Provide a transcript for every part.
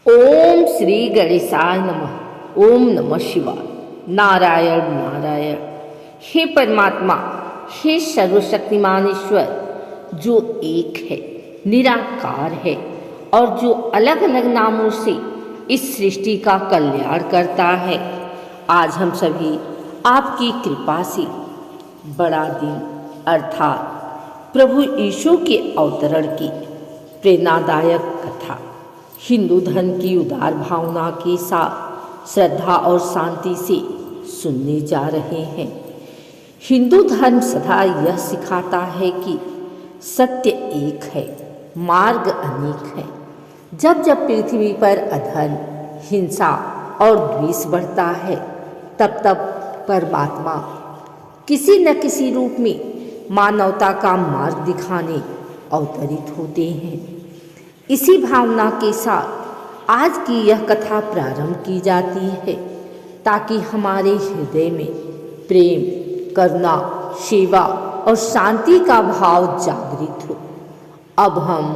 ओम श्री गणेशाय नमः। ओम नमः शिवाय। नारायण नारायण। हे परमात्मा, हे सर्वशक्तिमान ईश्वर, जो एक है, निराकार है और जो अलग अलग नामों से इस सृष्टि का कल्याण करता है, आज हम सभी आपकी कृपा से बड़ा दिन अर्थात प्रभु यीशु के अवतरण की प्रेरणादायक कथा हिंदू धर्म की उदार भावना के साथ श्रद्धा और शांति से सुनने जा रहे हैं। हिंदू धर्म सदा यह सिखाता है कि सत्य एक है, मार्ग अनेक है। जब जब पृथ्वी पर अधर्म, हिंसा और द्वेष बढ़ता है, तब तब परमात्मा किसी न किसी रूप में मानवता का मार्ग दिखाने अवतरित होते हैं। इसी भावना के साथ आज की यह कथा प्रारंभ की जाती है, ताकि हमारे हृदय में प्रेम, करुणा, सेवा और शांति का भाव जागृत हो। अब हम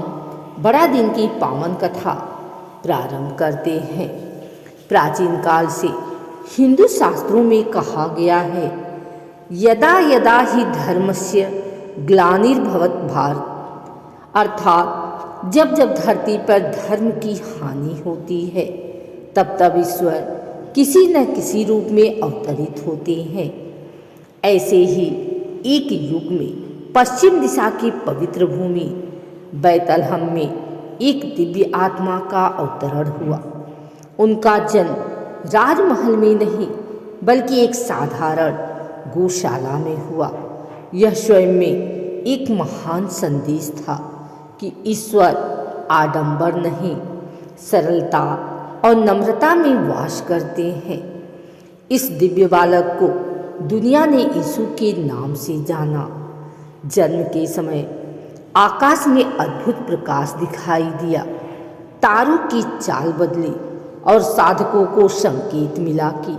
बड़ा दिन की पावन कथा प्रारंभ करते हैं। प्राचीन काल से हिंदू शास्त्रों में कहा गया है, यदा यदा ही धर्मस्य ग्लानिर्भवत भारत, अर्थात जब जब धरती पर धर्म की हानि होती है, तब तब ईश्वर किसी न किसी रूप में अवतरित होते हैं। ऐसे ही एक युग में पश्चिम दिशा की पवित्र भूमि बैतलहम में एक दिव्य आत्मा का अवतरण हुआ। उनका जन्म राजमहल में नहीं, बल्कि एक साधारण गौशाला में हुआ। यह स्वयं में एक महान संदेश था कि ईश्वर आडंबर नहीं, सरलता और नम्रता में वास करते हैं। इस दिव्य बालक को दुनिया ने यीशु के नाम से जाना। जन्म के समय आकाश में अद्भुत प्रकाश दिखाई दिया, तारों की चाल बदली और साधकों को संकेत मिला कि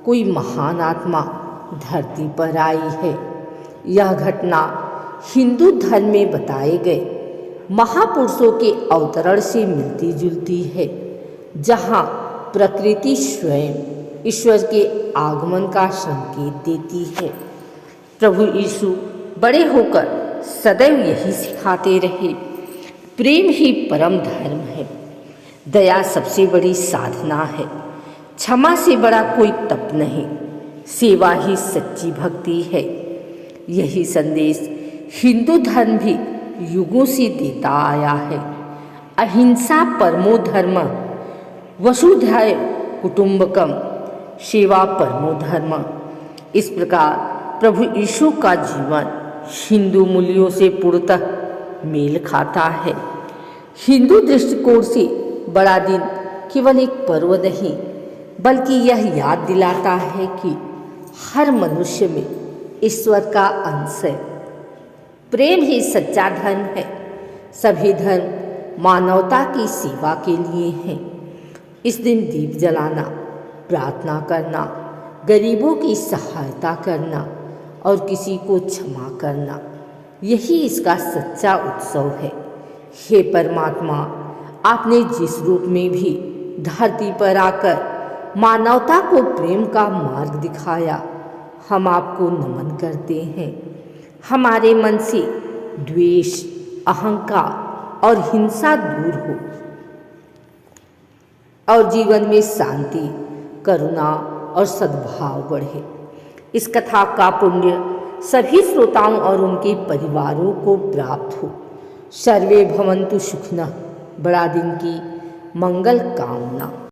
कोई महान आत्मा धरती पर आई है। यह घटना हिंदू धर्म में बताए गए महापुरुषों के अवतरण से मिलती जुलती है, जहाँ प्रकृति स्वयं ईश्वर के आगमन का संकेत देती है। प्रभु यीशु बड़े होकर सदैव यही सिखाते रहे, प्रेम ही परम धर्म है, दया सबसे बड़ी साधना है, क्षमा से बड़ा कोई तप नहीं, सेवा ही सच्ची भक्ति है। यही संदेश हिंदू धर्म भी युगों से देता आया है। अहिंसा परमो धर्म, वसुधैव कुटुंबकम, सेवा परमो धर्म। इस प्रकार प्रभु यीशु का जीवन हिंदू मूल्यों से पूर्णतः मेल खाता है। हिंदू दृष्टिकोण से बड़ा दिन केवल एक पर्व नहीं, बल्कि यह याद दिलाता है कि हर मनुष्य में ईश्वर का अंश है। प्रेम ही सच्चा धर्म है। सभी धर्म मानवता की सेवा के लिए हैं। इस दिन दीप जलाना, प्रार्थना करना, गरीबों की सहायता करना और किसी को क्षमा करना, यही इसका सच्चा उत्सव है। हे परमात्मा, आपने जिस रूप में भी धरती पर आकर मानवता को प्रेम का मार्ग दिखाया, हम आपको नमन करते हैं। हमारे मन से द्वेष, अहंकार और हिंसा दूर हो और जीवन में शांति, करुणा और सद्भाव बढ़े। इस कथा का पुण्य सभी श्रोताओं और उनके परिवारों को प्राप्त हो। सर्वे भवन्तु सुखिनः। बड़ा दिन की मंगल कामना।